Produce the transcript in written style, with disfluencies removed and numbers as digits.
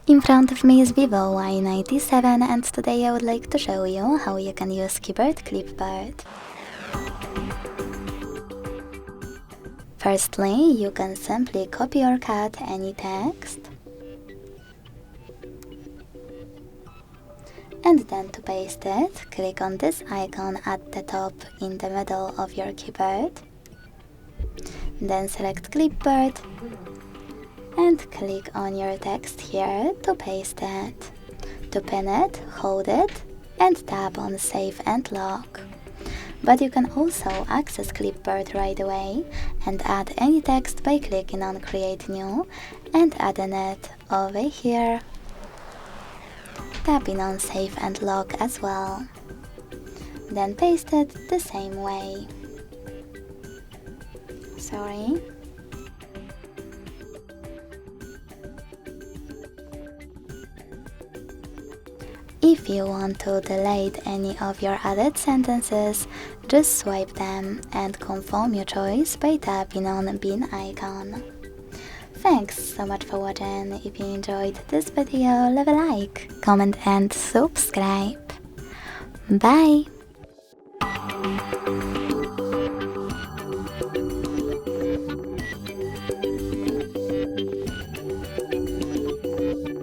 In front of me is Vivo Y97 and today I would like to show you how you can use Keyboard Clipboard. Firstly, you can simply copy or cut any text. And then to paste it, click on this icon at the top in the middle of your keyboard. Then select Clipboard and click on your text here to paste it. To pin it, hold it and tap on Save and Lock. But you can also access Clipboard right away and add any text by clicking on Create New and adding it over here. Tapping on Save and Lock as well. Then paste it the same way. Sorry. If you want to delete any of your added sentences, just swipe them and confirm your choice by tapping on bin icon. Thanks so much for watching. If you enjoyed this video, leave a like, comment and subscribe. Bye!